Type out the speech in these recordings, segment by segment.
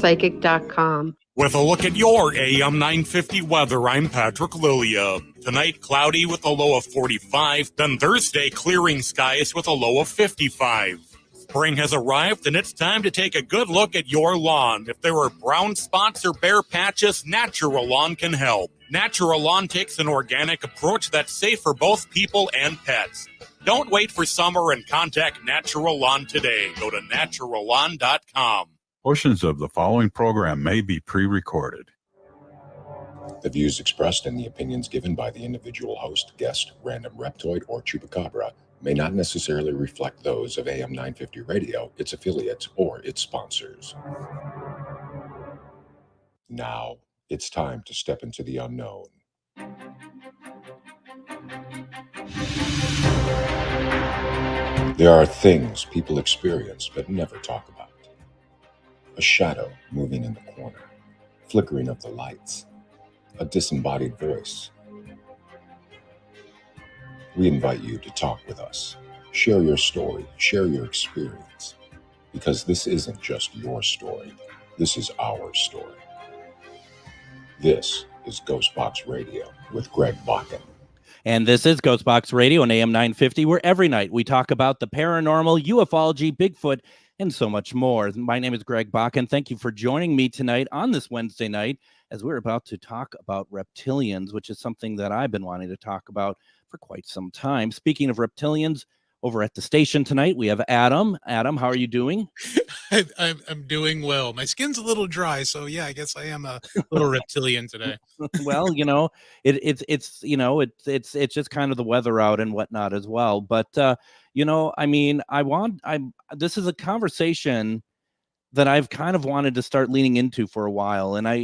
AuthorPsychic.com. With a look at your AM 950 weather, I'm Patrick Lilia. Tonight, cloudy with a low of 45. Then Thursday, clearing skies with a low of 55. Spring has arrived, and it's time to take a good look at your lawn. If there are brown spots or bare patches, Natural Lawn can help. Natural Lawn takes an organic approach that's safe for both people and pets. Don't wait for summer and contact Natural Lawn today. Go to naturallawn.com. Portions of the following program may be pre-recorded. The views expressed and the opinions given by the individual host, guest, random reptoid, or chupacabra may not necessarily reflect those of AM 950 Radio, its affiliates, or its sponsors. Now, it's time to step into the unknown. There are things people experience but never talk about. A shadow moving in the corner, flickering of the lights, a disembodied voice. We invite you to talk with us. Share your story, share your experience, because this isn't just your story. This is our story. This is GhostBox Radio with Greg Bakun. And this is GhostBox Radio on AM 950, where every night we talk about the paranormal, ufology, Bigfoot, and so much more. My name is Greg Bakun. Thank you for joining me tonight on this Wednesday night as we're about to talk about reptilians, which is something that I've been wanting to talk about for quite some time. Speaking of reptilians, over at the station tonight, we have Adam. Adam, how are you doing? I'm doing well. My skin's a little dry, so yeah, I guess I am a little reptilian today. Well, you know, it's just kind of the weather out and whatnot as well. But you know, I mean, this is a conversation that I've kind of wanted to start leaning into for a while, and I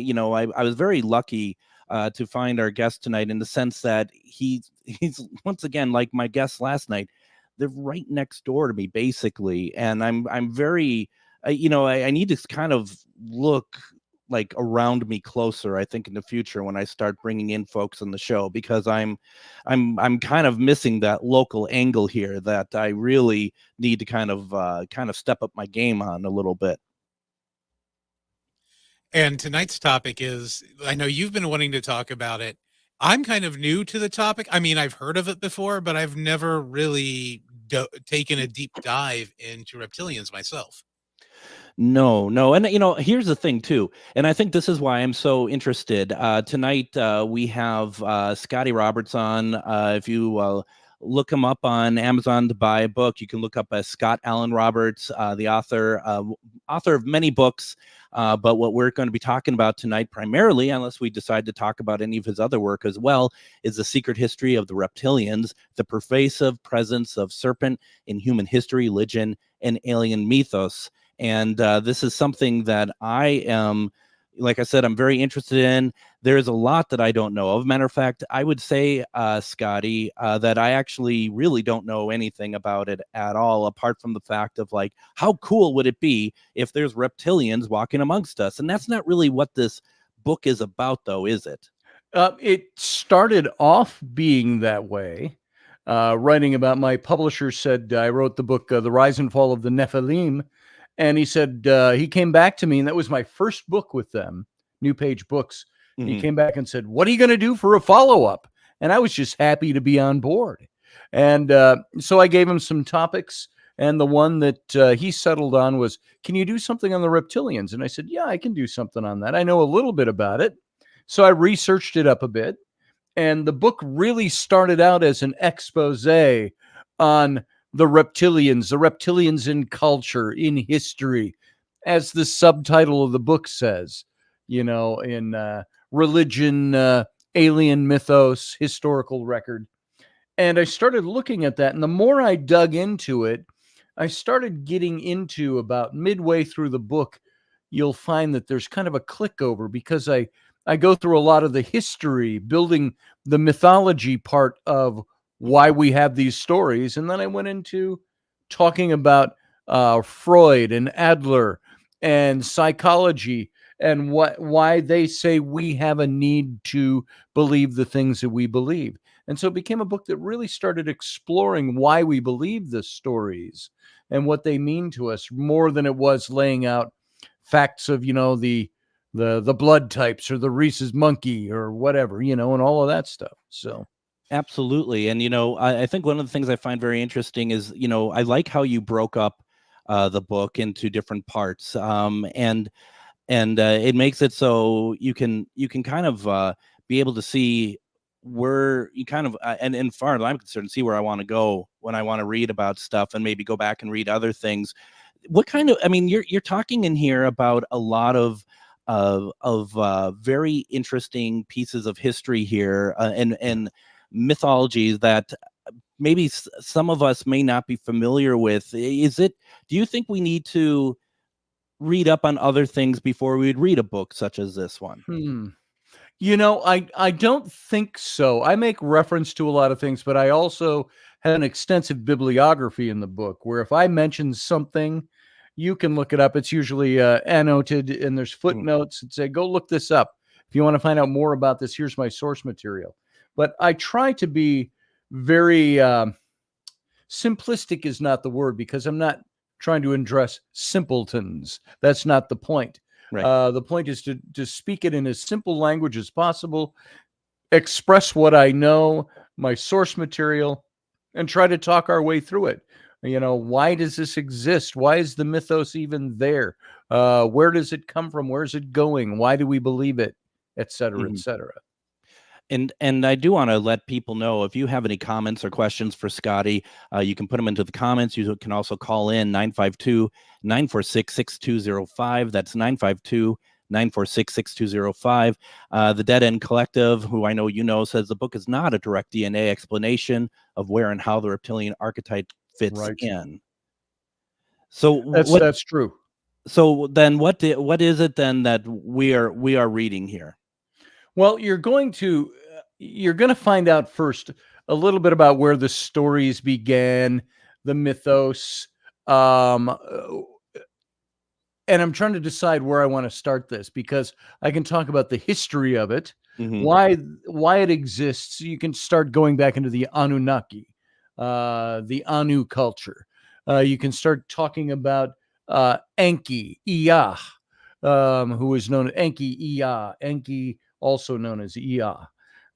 was very lucky to find our guest tonight in the sense that he's once again, like my guest last night. They're right next door to me, basically, and I'm very, I need to kind of look like around me closer. I think in the future when I start bringing in folks on the show, because I'm kind of missing that local angle here that I really need to kind of step up my game on a little bit. And tonight's topic is, I know you've been wanting to talk about it. I'm kind of new to the topic. I mean, I've heard of it before, but I've never really taken a deep dive into reptilians myself. No. And, here's the thing, too. And I think this is why I'm so interested. Tonight, we have Scotty Roberts on. If you look him up on Amazon to buy a book, you can look up as Scott Allen Roberts, the author of many books. But what we're going to be talking about tonight, primarily, unless we decide to talk about any of his other work as well, is the secret history of the reptilians, the pervasive presence of serpent in human history, religion, and alien mythos. And this is something that I am, like I said, I'm very interested in. There's a lot that I don't know of. Matter of fact, I would say, Scotty, that I actually really don't know anything about it at all, apart from the fact of, like, how cool would it be if there's reptilians walking amongst us? And that's not really what this book is about, though, is it? It started off being that way. Writing about, my publisher said, I wrote the book, The Rise and Fall of the Nephilim. And he said, he came back to me, and that was my first book with them, New Page Books. Mm-hmm. He came back and said, what are you going to do for a follow-up? And I was just happy to be on board. And so I gave him some topics. And the one that he settled on was, can you do something on the reptilians? And I said, yeah, I can do something on that. I know a little bit about it. So I researched it up a bit. And the book really started out as an expose on the reptilians in culture, in history, as the subtitle of the book says, in religion, alien mythos, historical record. And I started looking at that. And the more I dug into it, I started getting into, about midway through the book, you'll find that there's kind of a click over, because I go through a lot of the history, building the mythology part of why we have these stories. And then I went into talking about Freud and Adler and psychology, and why they say we have a need to believe the things that we believe. And so it became a book that really started exploring why we believe the stories and what they mean to us, more than it was laying out facts of, the blood types or the Rhesus monkey or whatever, and all of that stuff. So Absolutely. And, I think one of the things I find very interesting is, I like how you broke up the book into different parts. And it makes it so you can kind of be able to see where you kind of, and far as I'm concerned, see where I want to go when I want to read about stuff and maybe go back and read other things. What kind of, you're talking in here about a lot of very interesting pieces of history here, and mythologies that maybe some of us may not be familiar with. Do you think we need to read up on other things before we would read a book such as this one? I don't think so. I make reference to a lot of things, but I also have an extensive bibliography in the book where if I mention something, you can look it up. It's usually annotated, and there's footnotes that say, go look this up. If you want to find out more about this, here's my source material. But I try to be very simplistic is not the word, because I'm not trying to address simpletons. That's not the point. Right. The point is to speak it in as simple language as possible, express what I know, my source material, and try to talk our way through it. Why does this exist? Why is the mythos even there? Where does it come from? Where's it going? Why do we believe it? Et cetera, et cetera. And I do want to let people know, if you have any comments or questions for Scotty, you can put them into the comments. You can also call in 952-946-6205. That's 952-946-6205. The Dead End Collective, who I know says the book is not a direct DNA explanation of where and how the reptilian archetype fits in. So that's true. So then what is it then that we are reading here? Well, you're going to find out first a little bit about where the stories began, the mythos, and I'm trying to decide where I want to start this, because I can talk about the history of it, why it exists. You can start going back into the Anunnaki, the Anu culture. You can start talking about Enki, Ea, who is known as Enki, Ea, Enki, also known as Ea.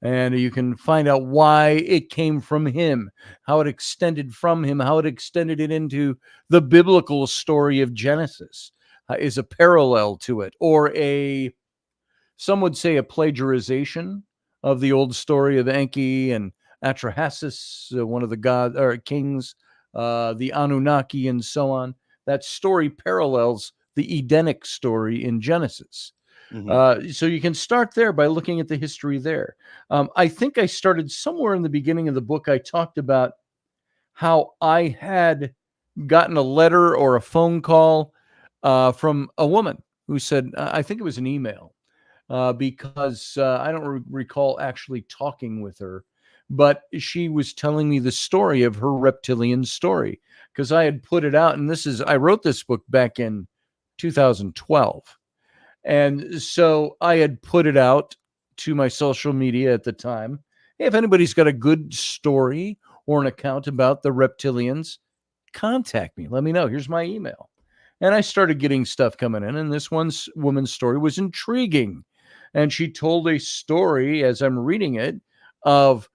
And you can find out why it came from him, how it extended from him, how it extended it into the biblical story of Genesis, is a parallel to it, or some would say a plagiarization of the old story of Enki and Atrahasis, one of the gods or kings, the Anunnaki, and so on. That story parallels the Edenic story in Genesis. So you can start there by looking at the history there. I think I started somewhere in the beginning of the book. I talked about how I had gotten a letter or a phone call from a woman who said, I think it was an email, because I don't recall actually talking with her, but she was telling me the story of her reptilian story, because I had put it out. And I wrote this book back in 2012. And so I had put it out to my social media at the time. Hey, if anybody's got a good story or an account about the reptilians, contact me. Let me know. Here's my email. And I started getting stuff coming in. And this woman's story was intriguing. And she told a story, as I'm reading it, of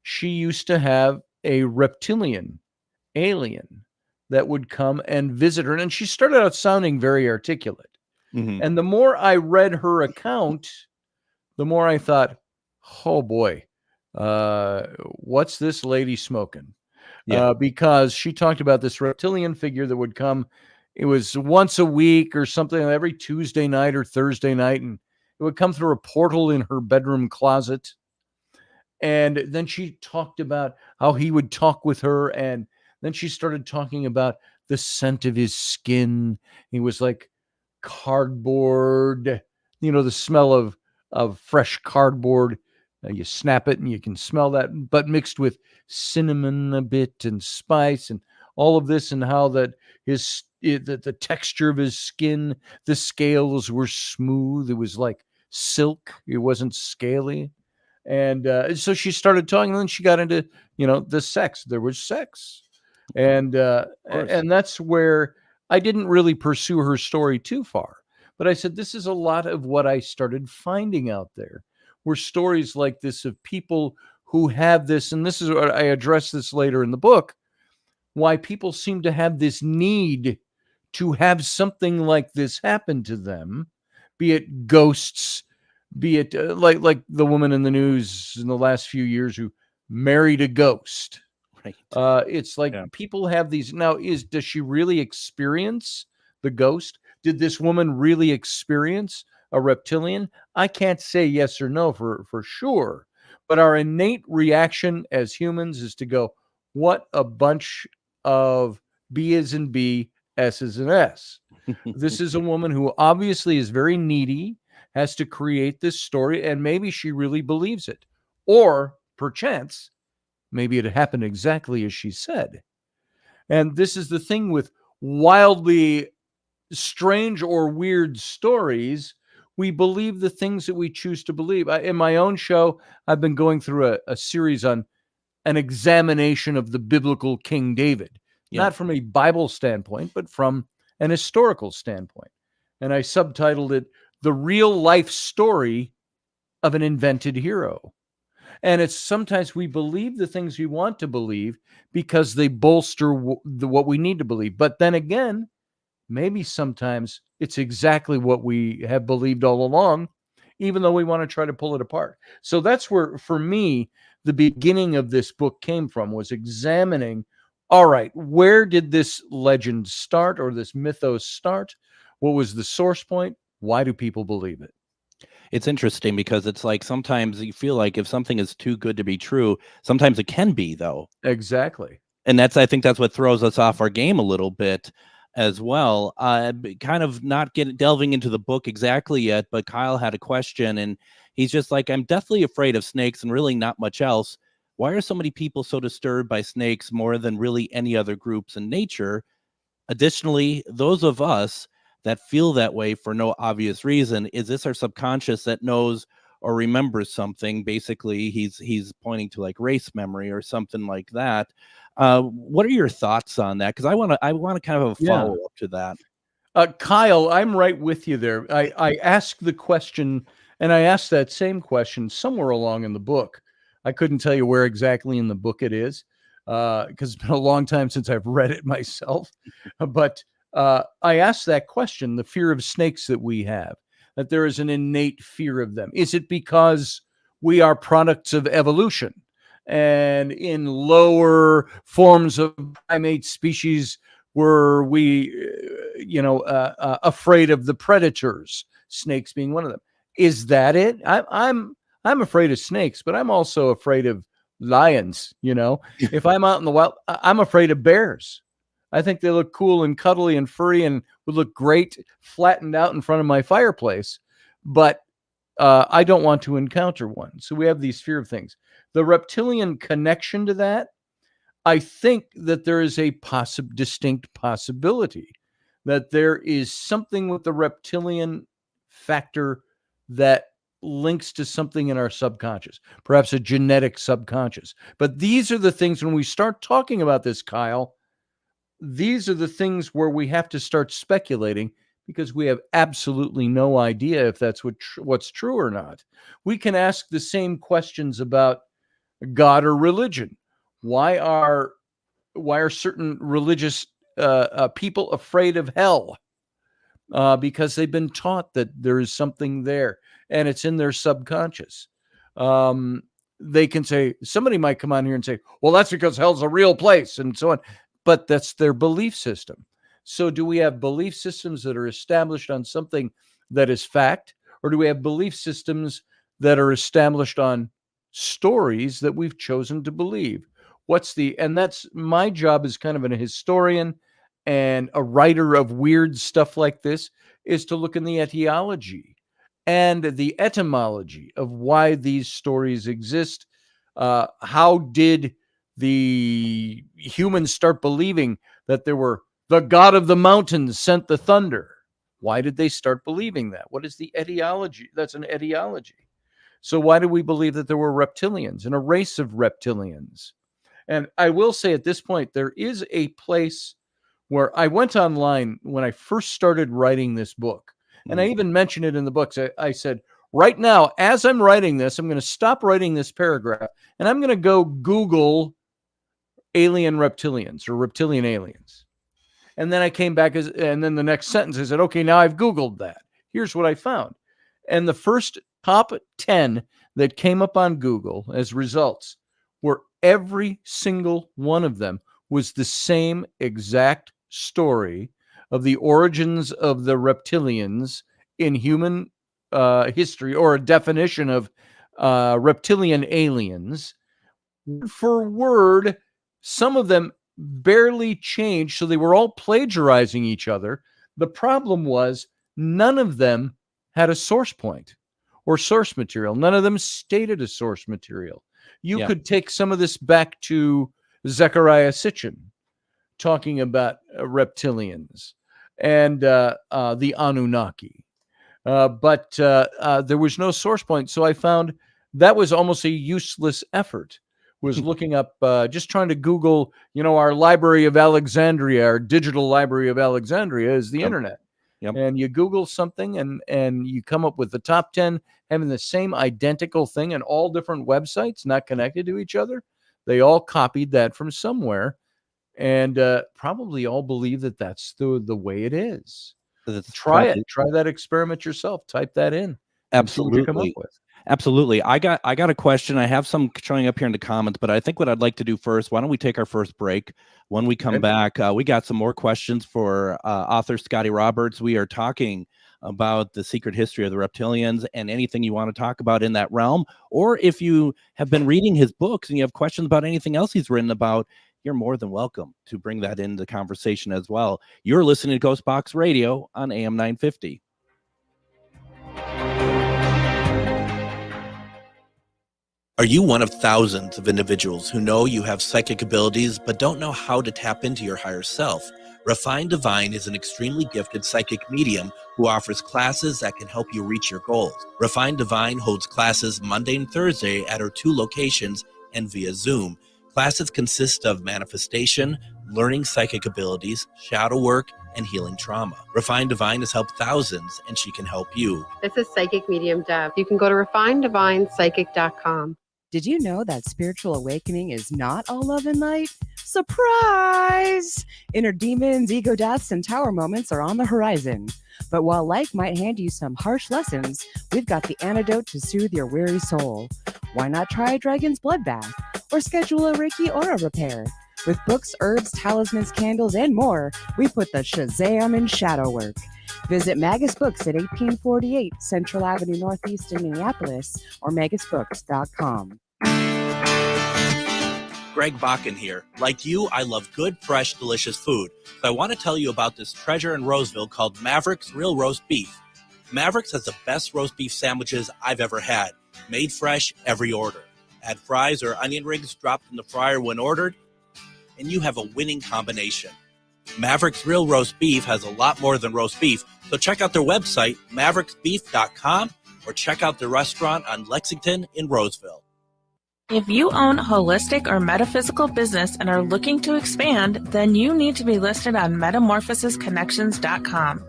she used to have a reptilian alien that would come and visit her. And she started out sounding very articulate. And the more I read her account, the more I thought, oh boy, what's this lady smoking? Because she talked about this reptilian figure that would come. It was once a week or something, every Tuesday night or Thursday night. And it would come through a portal in her bedroom closet. And then she talked about how he would talk with her. And then she started talking about the scent of his skin. He was like cardboard, the smell of fresh cardboard. You snap it and you can smell that, but mixed with cinnamon a bit and spice and all of this, and how that the texture of his skin, the scales were smooth. It was like silk. It wasn't scaly. And so she started talking, and then she got into, the sex. There was sex. And that's where I didn't really pursue her story too far. But I said, this is a lot of what I started finding out there, were stories like this of people who have this, and this is what I address this later in the book, why people seem to have this need to have something like this happen to them, be it ghosts, be it like the woman in the news in the last few years who married a ghost. Right. It's like people have these. Now, does she really experience the ghost? Did this woman really experience a reptilian? I can't say yes or no for sure. But our innate reaction as humans is to go, what a bunch of B as in B, S as in S. This is a woman who obviously is very needy, has to create this story, and maybe she really believes it. Or perchance, maybe it happened exactly as she said. And this is the thing with wildly strange or weird stories. We believe the things that we choose to believe. In my own show, I've been going through a series on an examination of the biblical King David, not from a Bible standpoint, but from an historical standpoint. And I subtitled it, The Real Life Story of an Invented Hero. And it's sometimes we believe the things we want to believe because they bolster what we need to believe. But then again, maybe sometimes it's exactly what we have believed all along, even though we want to try to pull it apart. So that's where, for me, the beginning of this book came from, was examining, all right, where did this legend start or this mythos start? What was the source point? Why do people believe it? It's interesting because it's like sometimes you feel like if something is too good to be true, sometimes it can be, though. Exactly. And I think that's what throws us off our game a little bit as well. Kind of not delving into the book exactly yet, but Kyle had a question and he's just like, I'm deathly afraid of snakes and really not much else. Why are so many people so disturbed by snakes more than really any other groups in nature? Additionally, those of us that feel that way for no obvious reason, is this our subconscious that knows or remembers something? Basically, he's pointing to like race memory or something like that. What are your thoughts on that? Because I want to kind of a follow up to that. Kyle, I'm right with you there. I asked the question, and I asked that same question somewhere along in the book. I couldn't tell you where exactly in the book it is, because it's been a long time since I've read it myself. But I asked that question, the fear of snakes that we have, that there is an innate fear of them. Is it because we are products of evolution? And in lower forms of primate species, were we, afraid of the predators, snakes being one of them? Is that it? I'm afraid of snakes, but I'm also afraid of lions. If I'm out in the wild, I'm afraid of bears. I think they look cool and cuddly and furry and would look great flattened out in front of my fireplace. But I don't want to encounter one. So we have these fear of things. The reptilian connection to that, I think that there is a distinct possibility that there is something with the reptilian factor that links to something in our subconscious, perhaps a genetic subconscious. But these are the things, when we start talking about this, Kyle, these are the things where we have to start speculating, because we have absolutely no idea if that's what's true or not. We can ask the same questions about God or religion. Why are certain religious people afraid of hell? Because they've been taught that there is something there, and it's in their subconscious. They can say, somebody might come on here and say, well, that's because hell's a real place, and so on. But that's their belief system. So do we have belief systems that are established on something that is fact, or do we have belief systems that are established on stories that we've chosen to believe? And that's my job as kind of a historian and a writer of weird stuff like this, is to look in the etiology and the etymology of why these stories exist. How did the humans start believing that there were the god of the mountains sent the thunder? Why did they start believing that? What is the etiology? That's an etiology. So why do we believe that there were reptilians and a race of reptilians? And I will say at this point, there is a place where I went online when I first started writing this book, And I even mentioned it in the books. I said, right now, as I'm writing this, I'm going to stop writing this paragraph and I'm going to go Google alien reptilians or reptilian aliens. And then I came back and then the next sentence I said, okay, now I've Googled that. Here's what I found. And the first top 10 that came up on Google as results were every single one of them was the same exact story of the origins of the reptilians in human history, or a definition of reptilian aliens. Word for word, some of them barely changed, so they were all plagiarizing each other. The problem was none of them had a source point or source material. None of them stated a source material. You could take some of this back to Zecharia Sitchin talking about reptilians and the Anunnaki. But there was no source point. So I found that was almost a useless effort, was looking up, just trying to Google, our Library of Alexandria, our digital Library of Alexandria is the internet. Yep. And you Google something and you come up with the top 10 having the same identical thing and all different websites not connected to each other. They all copied that from somewhere and probably all believe that that's the way it is. Try it. Try that experiment yourself. Type that in. Absolutely. You come up with. Absolutely. I got a question. I have some showing up here in the comments, but I think what I'd like to do first, why don't we take our first break? When we come back, we got some more questions for author Scotty Roberts. We are talking about the secret history of the reptilians and anything you want to talk about in that realm. Or if you have been reading his books and you have questions about anything else he's written about, you're more than welcome to bring that into the conversation as well. You're listening to GhostBox Radio on AM 950. Are you one of thousands of individuals who know you have psychic abilities but don't know how to tap into your higher self? Refined Divine is an extremely gifted psychic medium who offers classes that can help you reach your goals. Refined Divine holds classes Monday and Thursday at her 2 locations and via Zoom. Classes consist of manifestation, learning psychic abilities, shadow work, and healing trauma. Refined Divine has helped thousands, and she can help you. This is Psychic Medium Deb. You can go to refineddivinepsychic.com. Did you know that spiritual awakening is not all love and light? Surprise! Inner demons, ego deaths, and tower moments are on the horizon. But while life might hand you some harsh lessons, we've got the antidote to soothe your weary soul. Why not try a dragon's blood bath or schedule a Reiki aura repair? With books, herbs, talismans, candles, and more, we put the Shazam in shadow work. Visit Magus Books at 1848 Central Avenue Northeast in Minneapolis or magusbooks.com. Greg Bakun here. Like you, I love good, fresh, delicious food. So I want to tell you about this treasure in Roseville called Maverick's Real Roast Beef. Maverick's has the best roast beef sandwiches I've ever had. Made fresh every order. Add fries or onion rings dropped in the fryer when ordered, and you have a winning combination. Maverick's Real Roast Beef has a lot more than roast beef, so check out their website, mavericksbeef.com, or check out their restaurant on Lexington in Roseville. If you own a holistic or metaphysical business and are looking to expand, then you need to be listed on metamorphosisconnections.com.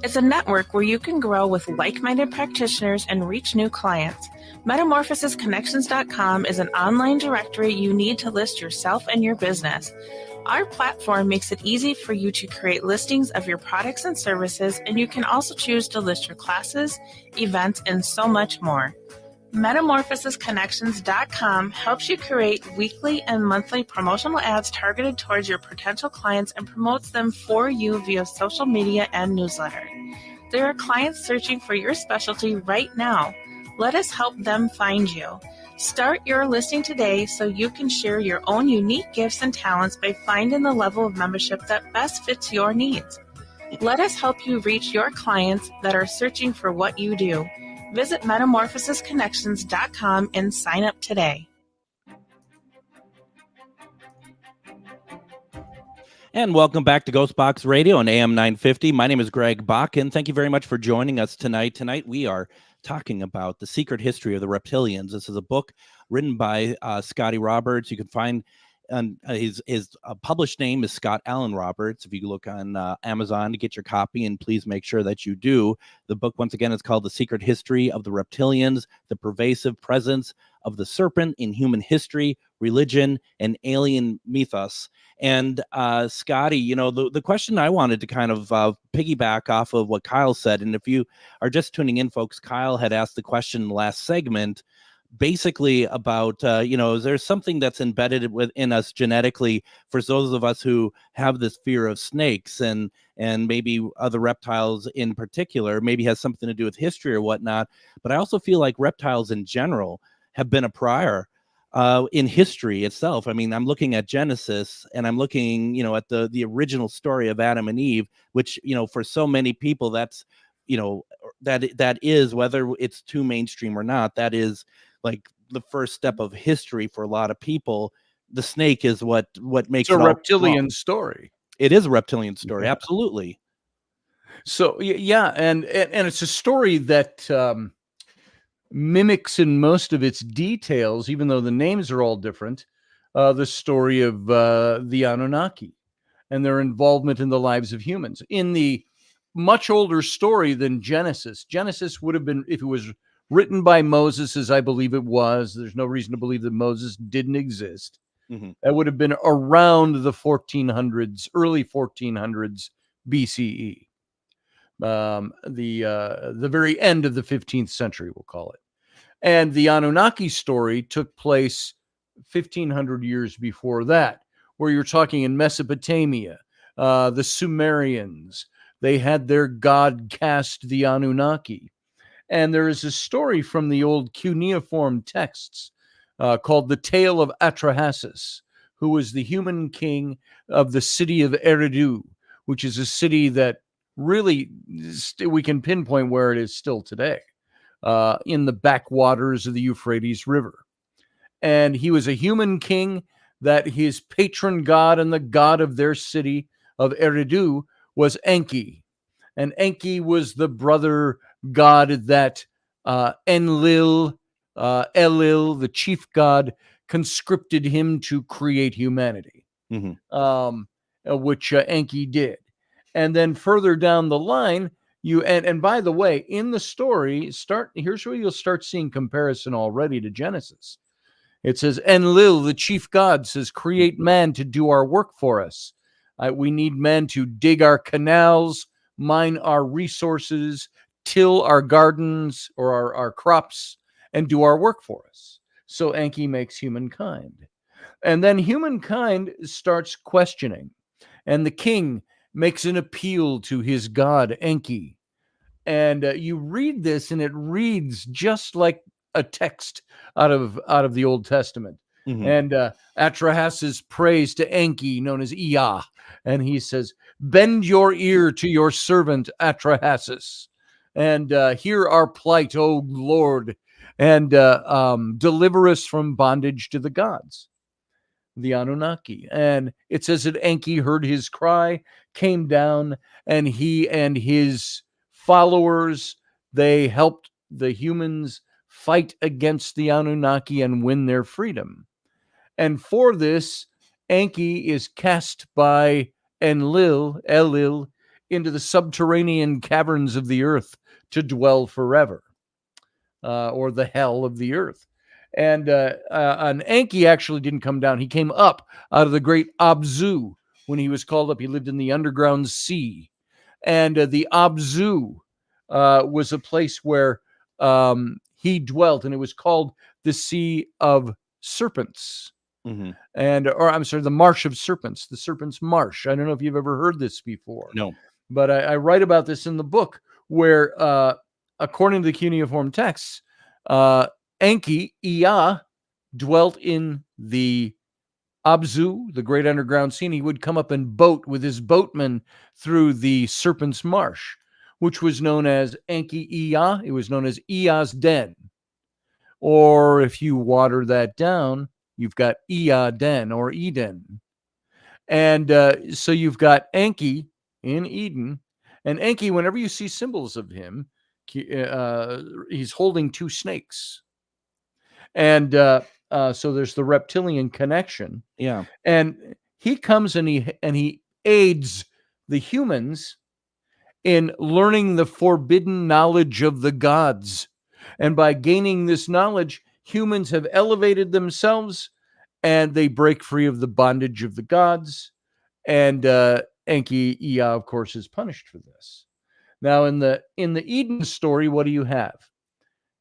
It's a network where you can grow with like-minded practitioners and reach new clients. Metamorphosisconnections.com is an online directory you need to list yourself and your business. Our platform makes it easy for you to create listings of your products and services, and you can also choose to list your classes, events, and so much more. Metamorphosisconnections.com helps you create weekly and monthly promotional ads targeted towards your potential clients and promotes them for you via social media and newsletter. There are clients searching for your specialty right now. Let us help them find you. Start your listing today so you can share your own unique gifts and talents by finding the level of membership that best fits your needs. Let us help you reach your clients that are searching for what you do. Visit metamorphosisconnections.com and sign up today. And welcome back to GhostBox Radio on AM 950. My name is Greg Bakun. Thank you very much for joining us tonight. Tonight we are talking about the secret history of the reptilians. This is a book written by Scotty Roberts. You can find and his published name is Scott Allen Roberts. If you look on Amazon to get your copy, and please make sure that you do. The book, once again, is called The Secret History of the Reptilians, the Pervasive Presence of the Serpent in Human History, Religion, and Alien Mythos. And Scotty, the question I wanted to kind of piggyback off of what Kyle said, and if you are just tuning in, folks, Kyle had asked the question in the last segment, basically about is there something that's embedded within us genetically for those of us who have this fear of snakes and maybe other reptiles in particular, maybe has something to do with history or whatnot. But I also feel like reptiles in general have been a prior in history itself. I mean, I'm looking at Genesis, and I'm looking at the original story of Adam and Eve, which for so many people that's that is, whether it's too mainstream or not, that is like the first step of history for a lot of people. The snake is what makes it's a it reptilian story. It is a reptilian story. Yeah. Absolutely. So yeah, and it's a story that mimics in most of its details, even though the names are all different, the story of the Anunnaki and their involvement in the lives of humans. In the much older story than Genesis. Genesis would have been, if it was written by Moses, as I believe it was, there's no reason to believe that Moses didn't exist. Mm-hmm. That would have been around the 1400s, early 1400s BCE. The very end of the 15th century, we'll call it. And the Anunnaki story took place 1500 years before that, where you're talking in Mesopotamia, the Sumerians. They had their god cast, the Anunnaki. And there is a story from the old cuneiform texts called The Tale of Atrahasis, who was the human king of the city of Eridu, which is a city that really we can pinpoint where it is still today, in the backwaters of the Euphrates River. And he was a human king that his patron god and the god of their city of Eridu was Enki. And Enki was the brother god that Enlil, the chief god, conscripted him to create humanity, which Enki did. And then further down the line, and by the way, in the story, here's where you'll start seeing comparison already to Genesis. It says, Enlil, the chief god, says, create man to do our work for us. We need men to dig our canals, mine our resources, till our gardens or our crops, and do our work for us. So Enki makes humankind. And then humankind starts questioning. And the king makes an appeal to his god, Enki. And you read this, and it reads just like a text out of the Old Testament. Mm-hmm. And Atrahasis prays to Enki, known as Ea, and he says, bend your ear to your servant Atrahasis, and hear our plight, O Lord, and deliver us from bondage to the gods, the Anunnaki. And it says that Enki heard his cry, came down, and he and his followers, they helped the humans fight against the Anunnaki and win their freedom. And for this, Enki is cast by Enlil into the subterranean caverns of the earth to dwell forever, or the hell of the earth. And Enki actually didn't come down. He came up out of the great Abzu. When he was called up, he lived in the underground sea. And the Abzu was a place where he dwelt, and it was called the Sea of Serpents. Mm-hmm. The Marsh of Serpents, the Serpent's Marsh. I don't know if you've ever heard this before. No. But I write about this in the book where, according to the cuneiform texts, Enki, Ea, dwelt in the Abzu, the great underground sea. He would come up and boat with his boatmen through the Serpent's Marsh, which was known as Enki Ea. It was known as Ea's Den. Or if you water that down, you've got Ea Den or Eden. And so you've got Enki in Eden. And Enki, whenever you see symbols of him, he's holding two snakes. And so there's the reptilian connection. Yeah. And he comes and he aids the humans in learning the forbidden knowledge of the gods. And by gaining this knowledge, humans have elevated themselves and they break free of the bondage of the gods. And Enki Ea, of course, is punished for this. Now, in the Eden story, what do you have?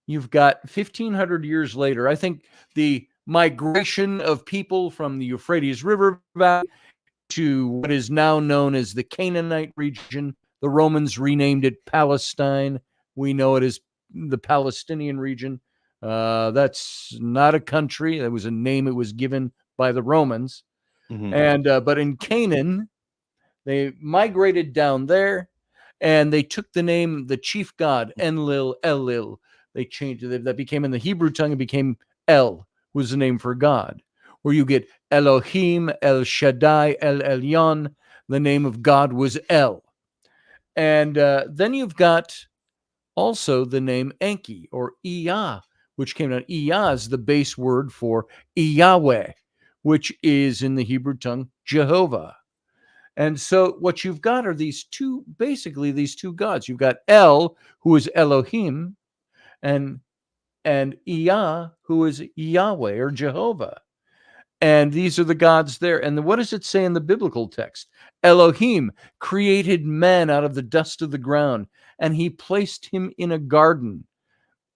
You've got 1,500 years later, I think the migration of people from the Euphrates River Valley to what is now known as the Canaanite region. The Romans renamed it Palestine. We know it as the Palestinian region. That's not a country. That was a name it was given by the Romans. Mhm. And but in Canaan, they migrated down there, and they took the name, the chief god, Enlil, Elil. They changed it. That became, in the Hebrew tongue, it became El, was the name for God. Where you get Elohim, El Shaddai, El Elyon. The name of God was El. And then you've got also the name Enki, or Ea, which came out. Ea is the base word for Yahweh, which is in the Hebrew tongue Jehovah. And so what you've got are these two gods. You've got El, who is Elohim, and Ea, who is Yahweh or Jehovah. And these are the gods there. And what does it say in the biblical text? Elohim created man out of the dust of the ground, and he placed him in a garden.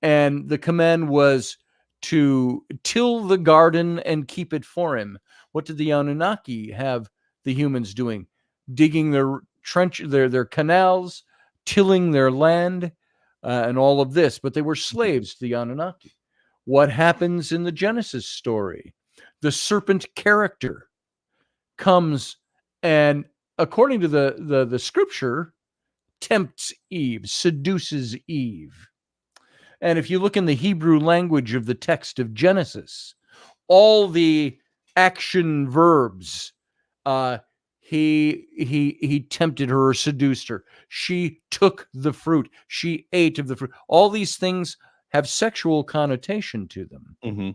And the command was to till the garden and keep it for him. What did the Anunnaki have the humans doing? Digging their their canals, tilling their land, and all of this. But they were slaves to the Anunnaki. What happens in the Genesis story? The serpent character comes and, according to the scripture, tempts Eve, seduces Eve. And if you look in the Hebrew language of the text of Genesis, all the action verbs, he tempted her or seduced her. She took the fruit. She ate of the fruit. All these things have sexual connotation to them. Mm-hmm.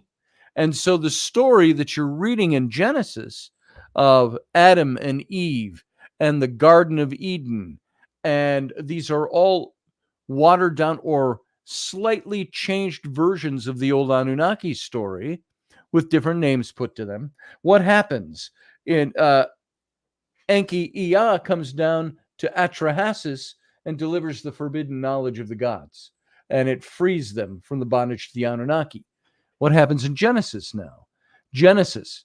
And so the story that you're reading in Genesis of Adam and Eve and the Garden of Eden, and these are all watered down or slightly changed versions of the old Anunnaki story with different names put to them. What happens? In Enki Ea comes down to Atrahasis and delivers the forbidden knowledge of the gods, and it frees them from the bondage to the Anunnaki. What happens in Genesis now? Genesis,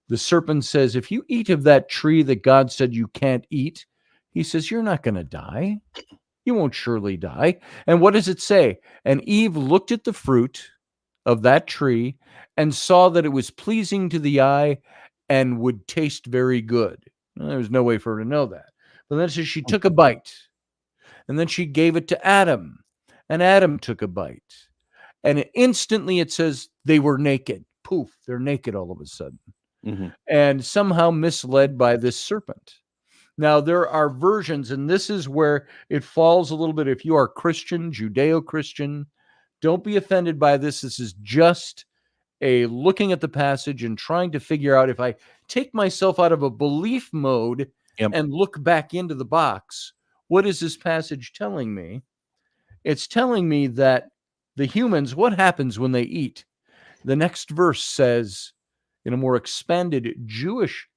the serpent says, if you eat of that tree that God said you can't eat, he says, you're not going to die. You won't surely die. And what does it say? And Eve looked at the fruit of that tree and saw that it was pleasing to the eye and would taste very good. Well, there was no way for her to know that. But then it says she took a bite, and then she gave it to Adam, and Adam took a bite. And instantly it says they were naked. Poof, they're naked all of a sudden. Mm-hmm. And somehow misled by this serpent. Now, there are versions, and this is where it falls a little bit. If you are Christian, Judeo-Christian, don't be offended by this. This is just a looking at the passage and trying to figure out, if I take myself out of a belief mode and look back into the box, what is this passage telling me? It's telling me that the humans, what happens when they eat? The next verse says, in a more expanded Jewish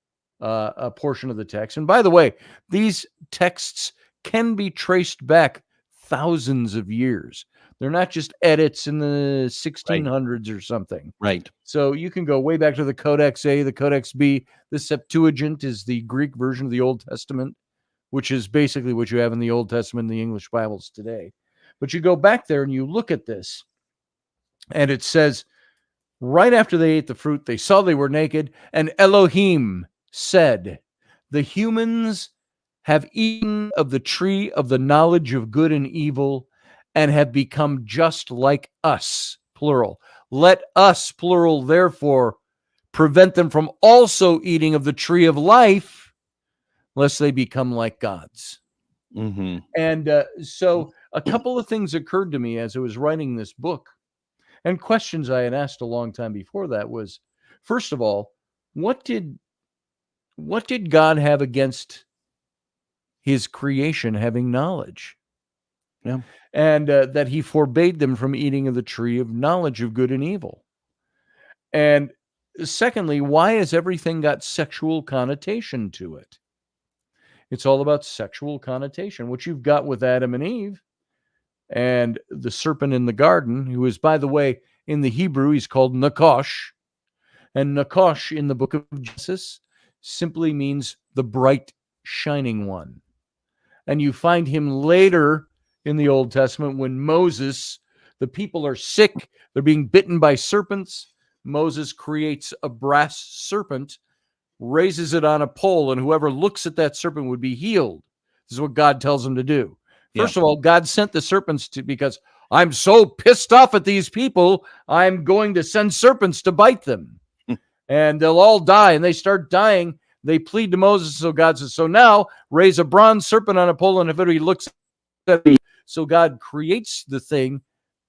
a portion of the text. And by the way, these texts can be traced back thousands of years. They're not just edits in the 1600s or something. Right. So you can go way back to the Codex A, the Codex B. The Septuagint is the Greek version of the Old Testament, which is basically what you have in the Old Testament and the English Bibles today. But you go back there and you look at this, and it says, right after they ate the fruit, they saw they were naked, and Elohim said, the humans have eaten of the tree of the knowledge of good and evil and have become just like us, plural. Let us, plural, therefore, prevent them from also eating of the tree of life, lest they become like gods. Mm-hmm. And so a couple of things occurred to me as I was writing this book. And questions I had asked a long time before that was, first of all, what did God have against his creation having knowledge? Yeah. And that he forbade them from eating of the tree of knowledge of good and evil. And secondly, why has everything got sexual connotation to it? It's all about sexual connotation, which you've got with Adam and Eve and the serpent in the garden, who is, by the way, in the Hebrew, he's called Nakosh. And Nakosh in the book of Genesis simply means the bright, shining one. And you find him later in the Old Testament when Moses, the people are sick, they're being bitten by serpents. Moses creates a brass serpent, raises it on a pole, and whoever looks at that serpent would be healed. This is what God tells him to do. First of all, God sent the serpents because I'm so pissed off at these people, I'm going to send serpents to bite them. And they'll all die. And they start dying. They plead to Moses. So God says, so now raise a bronze serpent on a pole, and if anybody looks at me. So God creates the thing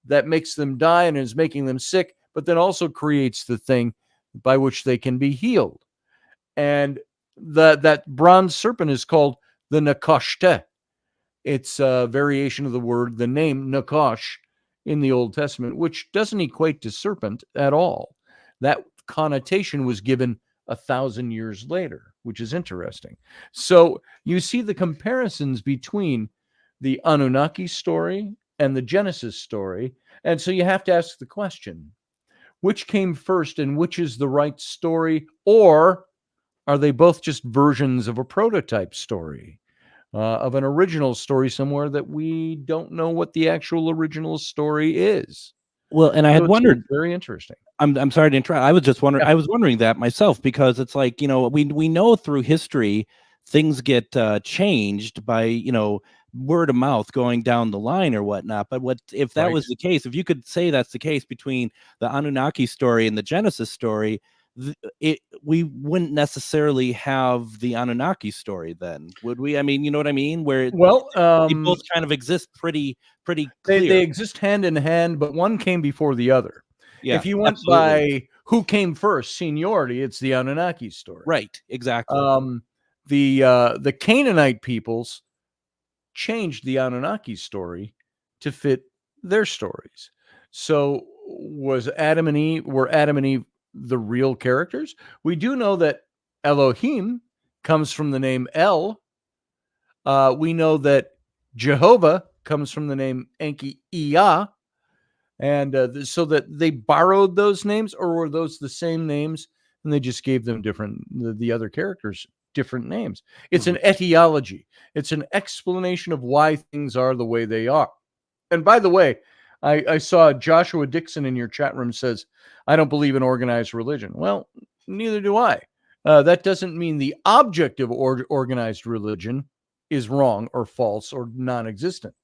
that makes them die and is making them sick, but then also creates the thing by which they can be healed. And that bronze serpent is called the Nakoshte. It's a variation of the name Nakosh in the Old Testament, which doesn't equate to serpent at all. That connotation was given 1,000 years later, which is interesting. So you see the comparisons between the Anunnaki story and the Genesis story. And so you have to ask the question, which came first and which is the right story? Or are they both just versions of a prototype story, of an original story somewhere that we don't know what the actual original story is? Well, and I had wondered, very interesting. I'm sorry to interrupt. I was just wondering. I was wondering that myself, because it's like, we know through history things get changed by word of mouth going down the line or whatnot. But what if that was the case? If you could say that's the case between the Anunnaki story and the Genesis story, we wouldn't necessarily have the Anunnaki story then, would we? I mean, you know what I mean? Where they both kind of exist pretty clear. They exist hand in hand, but one came before the other. Yeah, if you went by who came first, seniority, it's the Anunnaki story. Right, exactly. The Canaanite peoples changed the Anunnaki story to fit their stories. So were Adam and Eve the real characters? We do know that Elohim comes from the name El. We know that Jehovah comes from the name Enki-Iyah. And so that they borrowed those names, or were those the same names and they just gave them the other characters different names? It's an etiology. It's an explanation of why things are the way they are. And by the way, I saw Joshua Dixon in your chat room says, I don't believe in organized religion. Well, neither do I. That doesn't mean the object of organized religion is wrong or false or non-existent.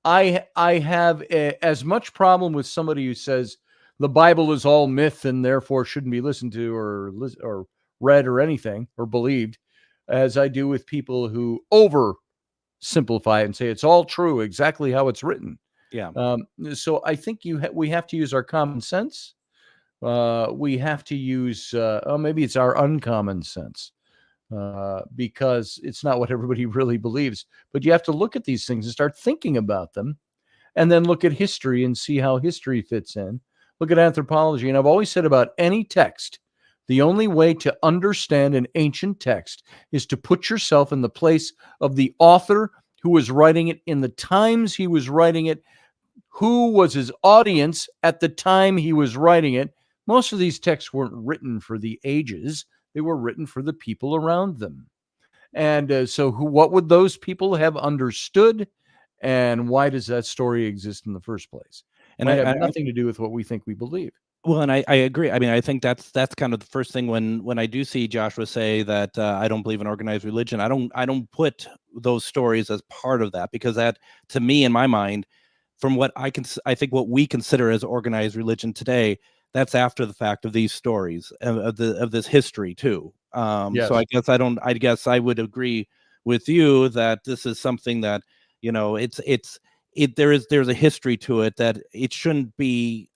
I have as much problem with somebody who says the Bible is all myth and therefore shouldn't be listened to or read or anything or believed, as I do with people who oversimplify and say it's all true exactly how it's written. Yeah. So I think we have to use our common sense. We have to use maybe it's our uncommon sense. Because it's not what everybody really believes. But you have to look at these things and start thinking about them, and then look at history and see how history fits in. Look at anthropology. And I've always said about any text, the only way to understand an ancient text is to put yourself in the place of the author who was writing it, in the times he was writing it, who was his audience at the time he was writing it. Most of these texts weren't written for the ages. They were written for the people around them. And so what would those people have understood? And why does that story exist in the first place? And it had nothing to do with what we think we believe. Well, and I agree. I mean, I think that's kind of the first thing when I do see Joshua say that I don't believe in organized religion. I don't put those stories as part of that, because that, to me, in my mind, from what I think what we consider as organized religion today, that's after the fact of these stories of this history too. Yes. So I guess I would agree with you that this is something that, it's there's a history to it, that it shouldn't be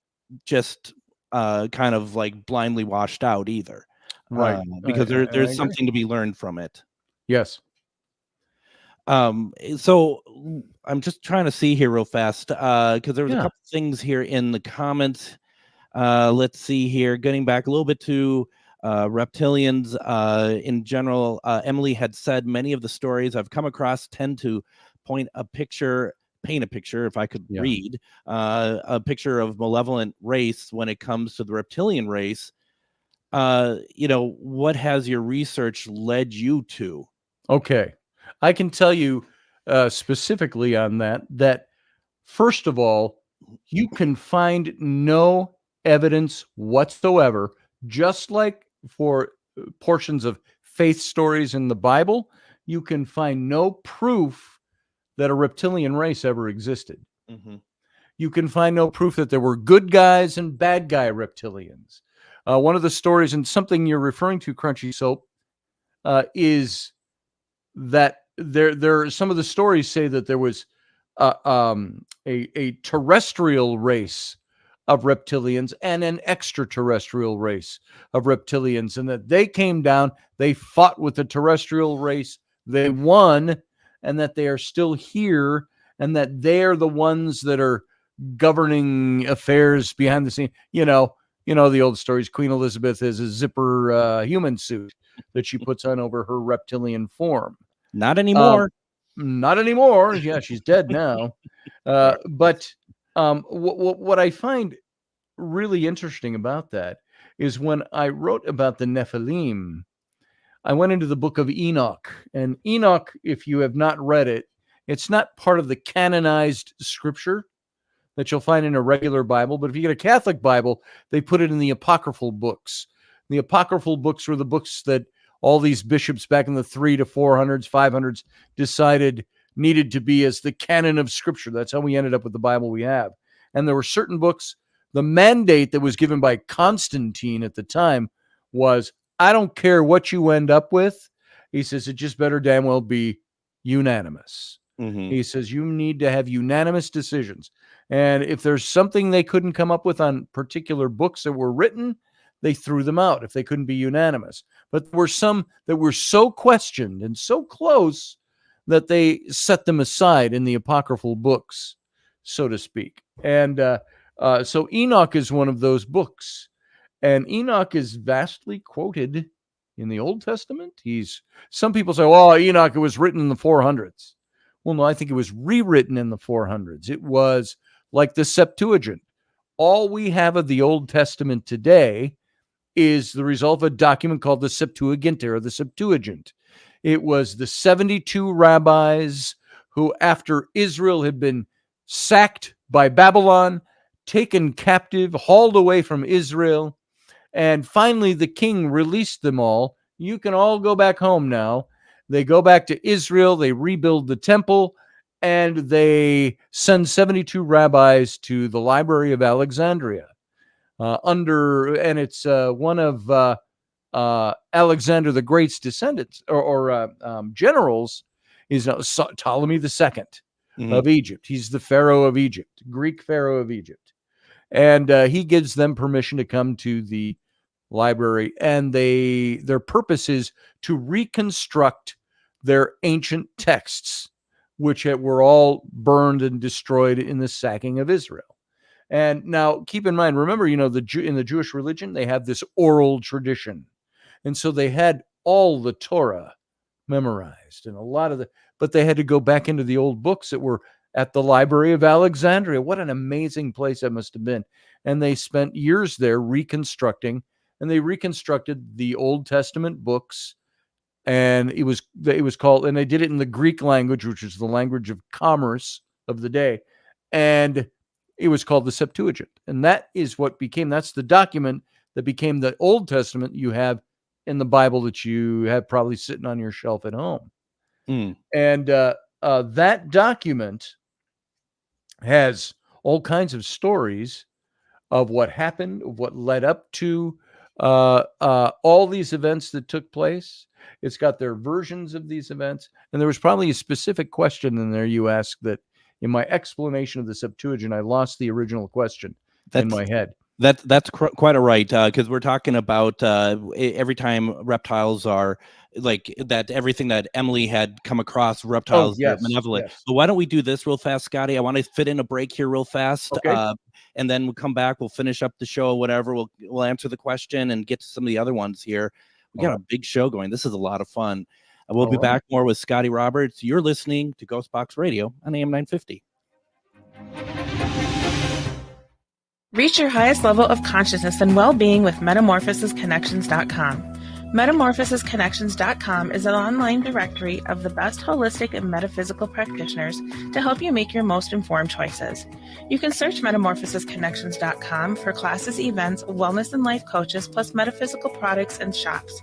just kind of like blindly washed out either, Right. because I there's agree. something to be learned from it. Yes. So I'm just trying to see here real fast, because there was a Yeah. couple things here in the comments. Let's see here, getting back a little bit to reptilians in general. Emily had said many of the stories I've come across tend to paint a picture, if I could Yeah. read, a picture of malevolent race when it comes to the reptilian race. What has your research led you to? Okay. I can tell you specifically on that first of all, you can find no evidence whatsoever, just like for portions of faith stories in the Bible, you can find no proof that a reptilian race ever existed. Mm-hmm. You can find no proof that there were good guys and bad guy reptilians. One of the stories, and something you're referring to, Crunchy Soap, is that there some of the stories say that there was a terrestrial race of reptilians and an extraterrestrial race of reptilians, and that they came down, they fought with the terrestrial race, they won, and that they are still here, and that they're the ones that are governing affairs behind the scene. You know the old stories. Queen Elizabeth has a zipper human suit that she puts on over her reptilian form. Not anymore. Not anymore. Yeah, she's dead now. But what I find really interesting about that is when I wrote about the Nephilim, I went into the book of Enoch. And Enoch, if you have not read it, it's not part of the canonized scripture that you'll find in a regular Bible. But if you get a Catholic Bible, they put it in the apocryphal books. The apocryphal books were the books that all these bishops back in the 300s to 400s, 500s decided needed to be as the canon of scripture. That's how we ended up with the Bible we have. And there were certain books. The mandate that was given by Constantine at the time was, I don't care what you end up with. He says, it just better damn well be unanimous. Mm-hmm. He says, you need to have unanimous decisions. And if there's something they couldn't come up with on particular books that were written, they threw them out if they couldn't be unanimous. But there were some that were so questioned and so close that they set them aside in the apocryphal books, so to speak. And so Enoch is one of those books. And Enoch is vastly quoted in the Old Testament. Some people say, well, Enoch, it was written in the 400s. Well, no, I think it was rewritten in the 400s. It was like the Septuagint. All we have of the Old Testament today is the result of a document called the Septuagint, or the Septuagint. It was the 72 rabbis who, after Israel had been sacked by Babylon, taken captive, hauled away from Israel, and finally the king released them all. You can all go back home now. They go back to Israel, they rebuild the temple, and they send 72 rabbis to the Library of Alexandria. And it's one of Alexander the Great's descendants or generals is Ptolemy II of Egypt. He's the Pharaoh of Egypt, Greek Pharaoh of Egypt. And he gives them permission to come to the library, and their purpose is to reconstruct their ancient texts, which were all burned and destroyed in the sacking of Israel. And now keep in mind, remember, in the Jewish religion, they have this oral tradition. And so they had all the Torah memorized and but they had to go back into the old books that were at the Library of Alexandria. What an amazing place that must have been. And they spent years there reconstructing, and they reconstructed the Old Testament books. And it was called, and they did it in the Greek language, which is the language of commerce of the day. And it was called the Septuagint. And that is that's the document that became the Old Testament you have in the Bible that you have probably sitting on your shelf at home. And that document has all kinds of stories of what happened, of what led up to all these events that took place. It's got their versions of these events. And there was probably a specific question in there you asked that in my explanation of the Septuagint, I lost the original question in my head. That's quite all right, because we're talking about every time reptiles are like that, everything that Emily had come across, reptiles are malevolent. Yes. So why don't we do this real fast, Scotty? I want to fit in a break here real fast, Okay. and then we'll come back. We'll finish up the show, whatever. We'll answer the question and get to some of the other ones here. We got a big show going. This is a lot of fun. We'll be back more with Scotty Roberts. You're listening to GhostBox Radio on AM 950. Reach your highest level of consciousness and well-being with MetamorphosisConnections.com. MetamorphosisConnections.com is an online directory of the best holistic and metaphysical practitioners to help you make your most informed choices. You can search MetamorphosisConnections.com for classes, events, wellness and life coaches, plus metaphysical products and shops.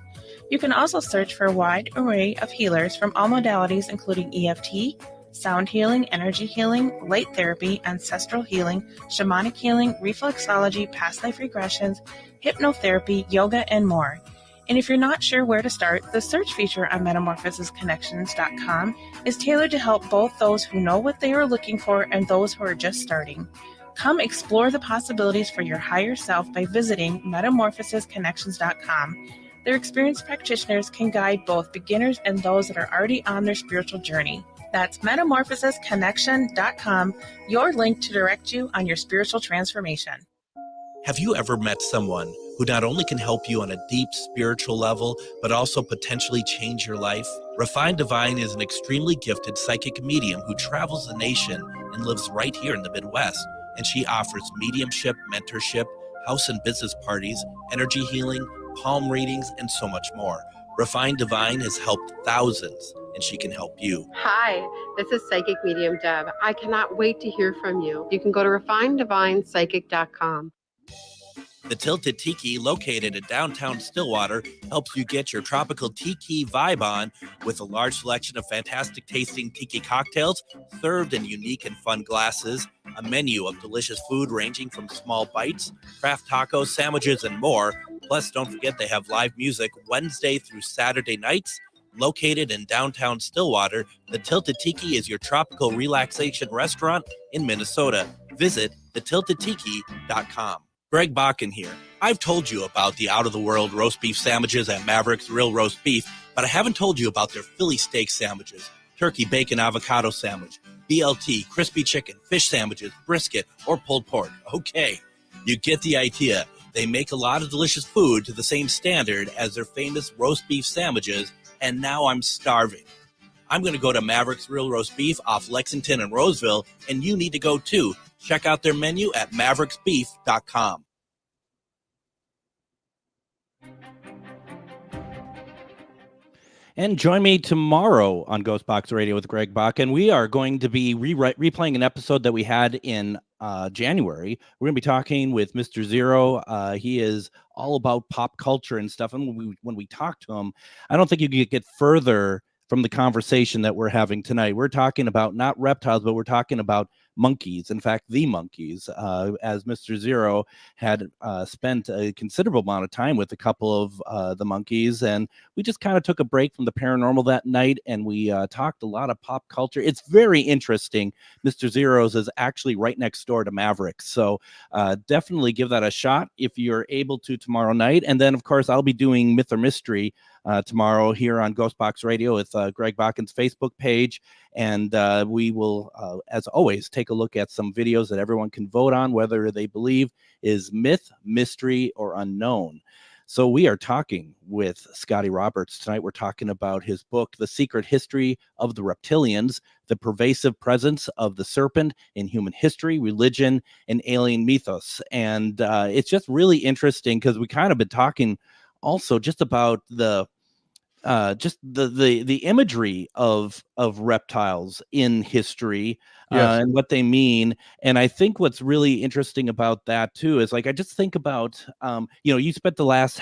You can also search for a wide array of healers from all modalities, including EFT, sound healing, energy healing, light therapy, ancestral healing, shamanic healing, reflexology, past life regressions, hypnotherapy, yoga, and more. And if you're not sure where to start, the search feature on MetamorphosisConnections.com is tailored to help both those who know what they are looking for and those who are just starting. Come explore the possibilities for your higher self by visiting MetamorphosisConnections.com. Their experienced practitioners can guide both beginners and those that are already on their spiritual journey. That's MetamorphosisConnection.com, your link to direct you on your spiritual transformation. Have you ever met someone who not only can help you on a deep spiritual level, but also potentially change your life? Refined Divine is an extremely gifted psychic medium who travels the nation and lives right here in the Midwest. And she offers mediumship, mentorship, house and business parties, energy healing, palm readings, and so much more. Refined Divine has helped thousands, and she can help you. Hi, this is Psychic Medium Deb. I cannot wait to hear from you. You can go to refineddivinepsychic.com. The Tilted Tiki, located in downtown Stillwater, helps you get your tropical tiki vibe on with a large selection of fantastic tasting tiki cocktails served in unique and fun glasses, a menu of delicious food ranging from small bites, craft tacos, sandwiches, and more. Plus, don't forget they have live music Wednesday through Saturday nights. Located in downtown Stillwater, the Tilted Tiki is your tropical relaxation restaurant in Minnesota. Visit thetiltedtiki.com. Greg Bakun here. I've told you about the out-of-the-world roast beef sandwiches at Maverick's Real Roast Beef, but I haven't told you about their Philly steak sandwiches, turkey bacon avocado sandwich, BLT, crispy chicken, fish sandwiches, brisket, or pulled pork. Okay, you get the idea. They make a lot of delicious food to the same standard as their famous roast beef sandwiches, and now I'm starving. I'm going to go to Maverick's Real Roast Beef off Lexington and Roseville, and you need to go too. Check out their menu at mavericksbeef.com. And join me tomorrow on GhostBox Radio with Greg Bakun. We are going to be replaying an episode that we had in January. We're going to be talking with Mr. Zero. He is all about pop culture and stuff. And when we talk to him, I don't think you could get further from the conversation that we're having tonight. We're talking about not reptiles, but we're talking about monkeys. In fact, the monkeys, as Mr. Zero had spent a considerable amount of time with a couple of the monkeys. And we just kind of took a break from the paranormal that night, and we talked a lot of pop culture. It's very interesting. Mr. Zero's is actually right next door to Maverick. So definitely give that a shot if you're able to tomorrow night. And then, of course, I'll be doing Myth or Mystery tomorrow here on GhostBox Radio with Greg Bakun's Facebook page. And we will, as always, take a look at some videos that everyone can vote on, whether they believe is myth, mystery, or unknown. So we are talking with Scotty Roberts tonight. We're talking about his book, The Secret History of the Reptilians, the pervasive presence of the serpent in human history, religion, and alien mythos. And it's just really interesting because we kind of been talking also just about the imagery of reptiles in history, Yes. and what they mean. And I think what's really interesting about that too is, like, I just think about you spent the last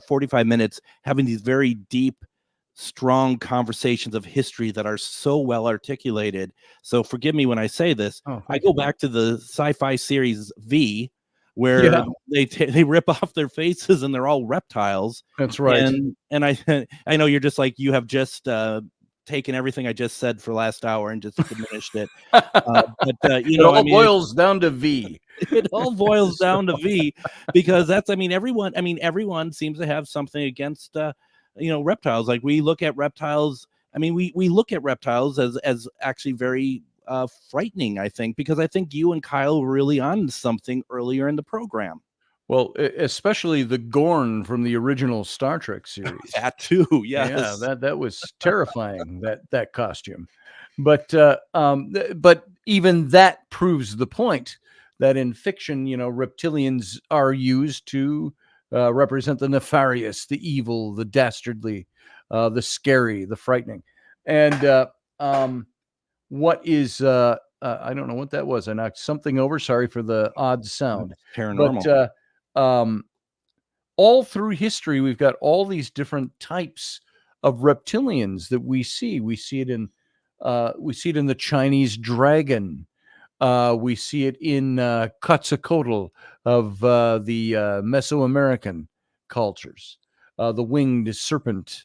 45 minutes having these very deep, strong conversations of history that are so well articulated. So forgive me when I say this. I go back to the sci-fi series V, where they rip off their faces and they're all reptiles. That's right. And I know you're just like, you have just taken everything I just said for last hour and just diminished it. You It know, all I mean, boils down to V. it all boils down to V, because that's, I mean, everyone seems to have something against, reptiles. Like, we look at reptiles. I mean, we look at reptiles as actually very frightening, I think, because I think you and Kyle were really on something earlier in the program. Well, especially the Gorn from the original Star Trek series. That too, yes. Yeah, that was terrifying, that costume. But even that proves the point that in fiction, reptilians are used to represent the nefarious, the evil, the dastardly, the scary, the frightening. And what is I don't know what that was. I knocked something over. Sorry for the odd sound. Paranormal. But all through history, we've got all these different types of reptilians that we see. We see it in the Chinese dragon. We see it in Quetzalcoatl of the Mesoamerican cultures. The winged serpent.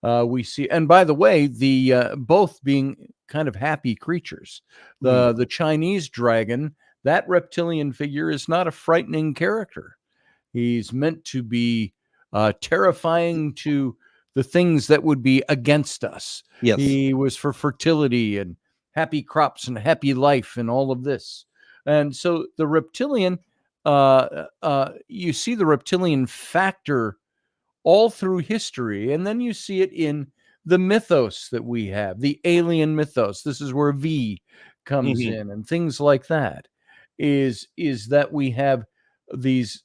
We see, and by the way, the both being kind of happy creatures. The Chinese dragon, that reptilian figure, is not a frightening character. He's meant to be terrifying to the things that would be against us. Yes. He was for fertility and happy crops and happy life and all of this. And so the reptilian, you see the reptilian factor all through history. And then you see it in the mythos that we have, the alien mythos. This is where V comes in, and things like that, is that we have these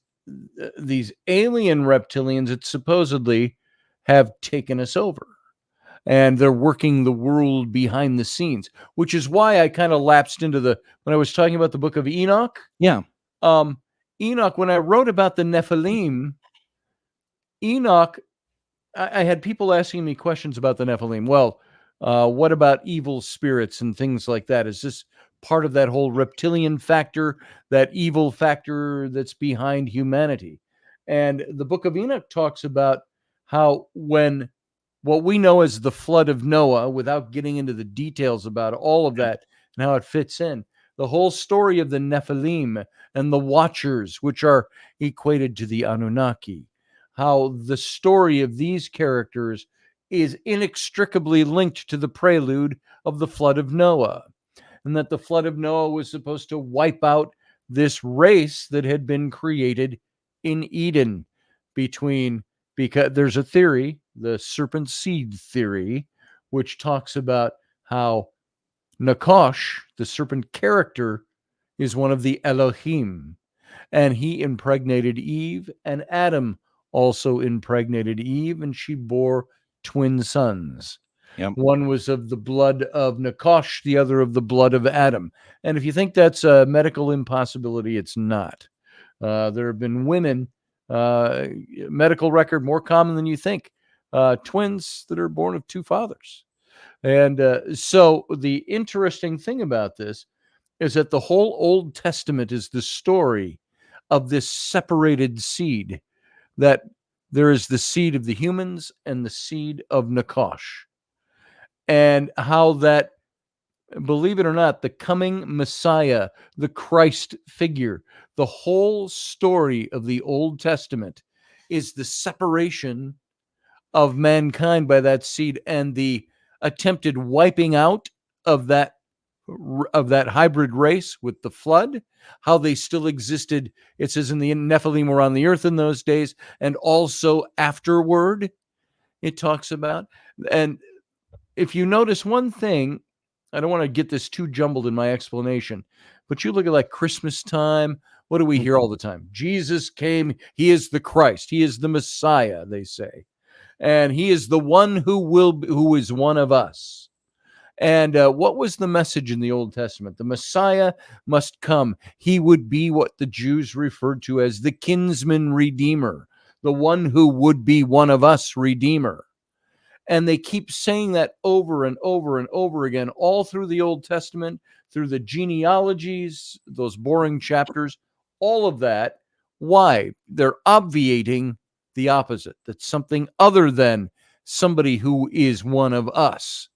alien reptilians that supposedly have taken us over, and they're working the world behind the scenes, which is why I kind of lapsed into when I was talking about the book of Enoch. Yeah. Enoch, when I wrote about the Nephilim, Enoch, I had people asking me questions about the Nephilim. Well, what about evil spirits and things like that? Is this part of that whole reptilian factor, that evil factor that's behind humanity? And the book of Enoch talks about how when what we know as the flood of Noah, without getting into the details about all of that and how it fits in, the whole story of the Nephilim and the Watchers, which are equated to the Anunnaki, how the story of these characters is inextricably linked to the prelude of the flood of Noah, and that the flood of Noah was supposed to wipe out this race that had been created in Eden because there's a theory, the serpent seed theory, which talks about how Nakash, the serpent character, is one of the Elohim, and he impregnated Eve, and Adam also impregnated Eve, and she bore twin sons. Yep. One was of the blood of Nakash, the other of the blood of Adam. And if you think that's a medical impossibility, it's not. There have been women, medical record more common than you think, twins that are born of two fathers. And so the interesting thing about this is that the whole Old Testament is the story of this separated seed, that there is the seed of the humans and the seed of Nakash. And how that, believe it or not, the coming Messiah, the Christ figure, the whole story of the Old Testament is the separation of mankind by that seed and the attempted wiping out of that hybrid race with the flood, how they still existed. It says in the Nephilim were on the earth in those days, and also afterward it talks about. And if you notice one thing, I don't want to get this too jumbled in my explanation, but you look at like Christmas time, what do we hear all the time? Jesus came, he is the Christ, he is the Messiah, they say. And he is the one who is one of us. And what was the message in the Old Testament? The Messiah must come. He would be what the Jews referred to as the kinsman redeemer, the one who would be one of us redeemer. And they keep saying that over and over and over again, all through the Old Testament, through the genealogies, those boring chapters, all of that. Why? They're obviating the opposite, that something other than somebody who is one of us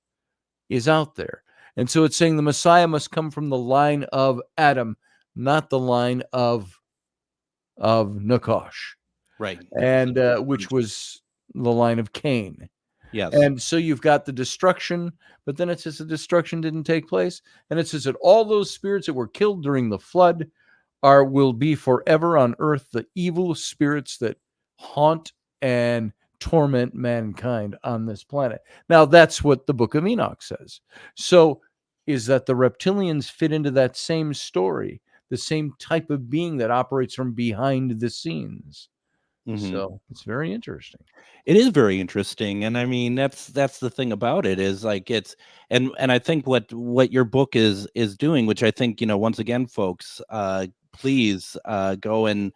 is out there. And so it's saying the Messiah must come from the line of Adam, not the line of Nakash, Right. and which was the line of Cain. Yes. And so you've got the destruction, but then it says the destruction didn't take place. And it says that all those spirits that were killed during the flood will be forever on earth, the evil spirits that haunt and torment mankind on this planet. Now, that's what the Book of Enoch says. So is that the reptilians fit into that same story, the same type of being that operates from behind the scenes? So it's very interesting. It is very interesting, and I mean that's the thing about it is like it's and I think what your book is doing, which I think, you know, once again, folks, please go and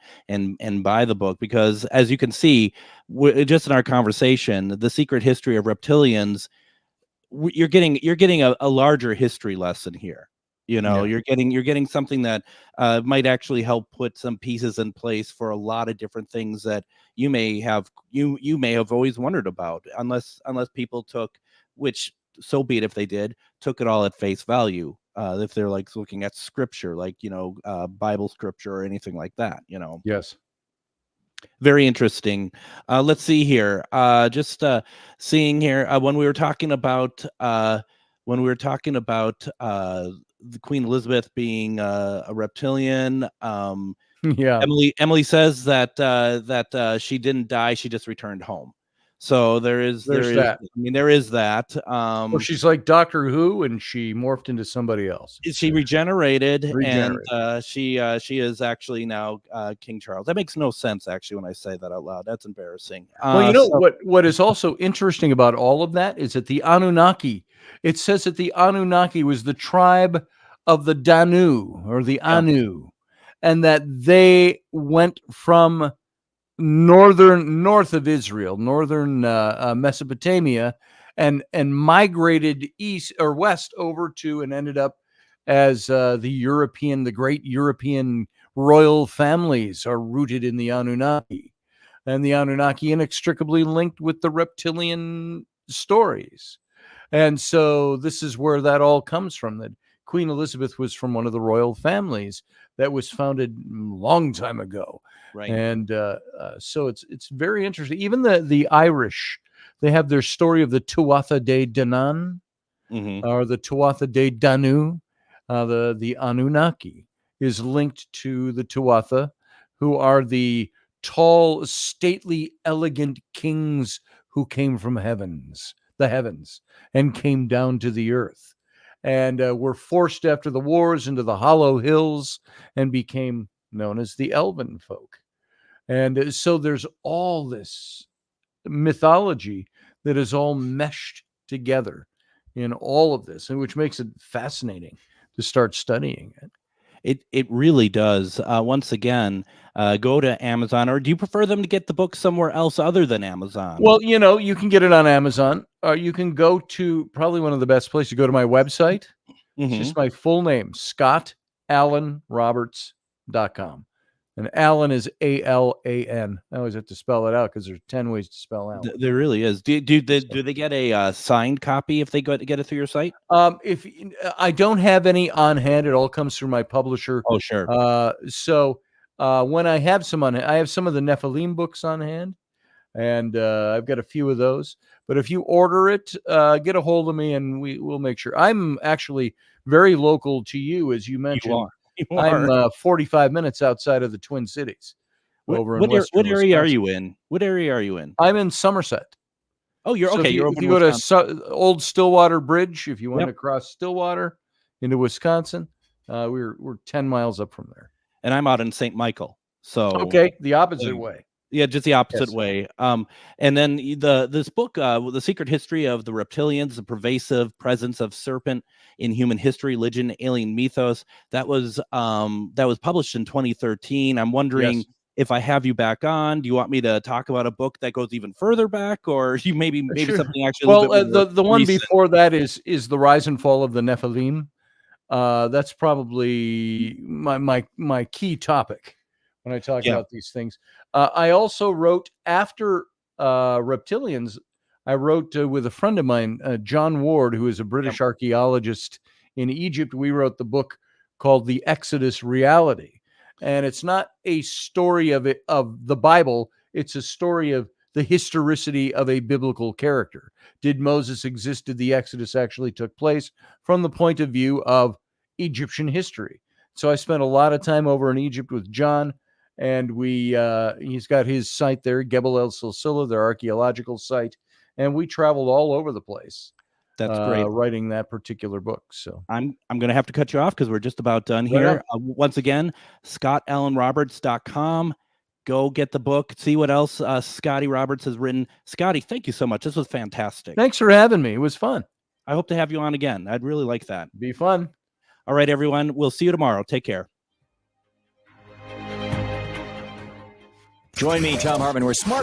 buy the book, because as you can see, just in our conversation, The Secret History of Reptilians, you're getting a larger history lesson here. You know, Yeah. you're getting something that might actually help put some pieces in place for a lot of different things that you may have always wondered about, unless people took, which so be it if they did, took it all at face value. If they're like looking at scripture, like, you know, Bible scripture or anything like that, you know. Yes. Very interesting. Let's see here. Just seeing here when we were talking about the Queen Elizabeth being a reptilian. Yeah. Emily says that she didn't die; she just returned home. So there's that. I mean, there is that. Well, she's like Doctor Who, and she morphed into somebody else. She regenerated, Regenerated. and she is actually now King Charles. That makes no sense, actually, when I say that out loud. That's embarrassing. Well, you know what is also interesting about all of that is that the Anunnaki, it says that the Anunnaki was the tribe of the Danu, or the Anu, and that they went from north of Israel, northern Mesopotamia, and migrated east or west over to, and ended up as the great European royal families are rooted in the Anunnaki. And the Anunnaki inextricably linked with the reptilian stories. And so this is where that all comes from, that Queen Elizabeth was from one of the royal families that was founded a long time ago. Right. And so it's very interesting. Even the Irish, they have their story of the Tuatha De Danann, or the Tuatha De Danu. The Anunnaki is linked to the Tuatha, who are the tall, stately, elegant kings who came from the heavens, and came down to the earth, and were forced after the wars into the Hollow Hills and became known as the Elven folk. And so there's all this mythology that is all meshed together in all of this, and which makes it fascinating to start studying it. It really does. Once again, go to Amazon, or do you prefer them to get the book somewhere else other than Amazon? Well, you know, you can get it on Amazon. You can go to probably one of the best places. Go to my website. It's just my full name, ScottAlanRoberts.com. And Alan is Alan. I always have to spell it out because there's 10 ways to spell Alan. There really is. Do they get a signed copy if they get it through your site? If I don't have any on hand, it all comes through my publisher. Oh, sure. So when I have some on hand, I have some of the Nephilim books on hand, and I've got a few of those. But if you order it, get a hold of me, and we'll make sure. I'm actually very local to you, as you mentioned. You are. I'm 45 minutes outside of the Twin Cities. Over in what area are Wisconsin. you in? What area are you in? I'm in Somerset. Oh, you're So okay. If you go to Old Stillwater Bridge, if you want to cross Stillwater into Wisconsin, we're 10 miles up from there. And I'm out in St. Michael. So okay, the opposite way. Yeah, just the opposite Yes. way. And then this book, The Secret History of the Reptilians, the Pervasive Presence of Serpent in Human History, Legend, Alien Mythos, that was published in 2013. I'm wondering if I have you back on, do you want me to talk about a book that goes even further back, or you maybe Sure. something actually a little bit more the one recent? before that is The Rise and Fall of the Nephilim. That's probably my key topic when I talk about these things. I also wrote, after Reptilians, I wrote with a friend of mine, John Ward, who is a British archaeologist in Egypt. We wrote the book called The Exodus Reality. And it's not a story of the Bible. It's a story of the historicity of a biblical character. Did Moses exist? Did the Exodus actually took place from the point of view of Egyptian history? So I spent a lot of time over in Egypt with John, and he's got his site there, Gebel El Silsila, their archaeological site, and we traveled all over the place. That's great. Writing that particular book. So I'm going to have to cut you off because we're just about done here. Once again, ScottAllenRoberts.com. Go get the book. See what else Scotty Roberts has written. Scotty, thank you so much. This was fantastic. Thanks for having me. It was fun. I hope to have you on again. I'd really like that. Be fun. All right, everyone. We'll see you tomorrow. Take care. Join me, Tom Hartman, where smart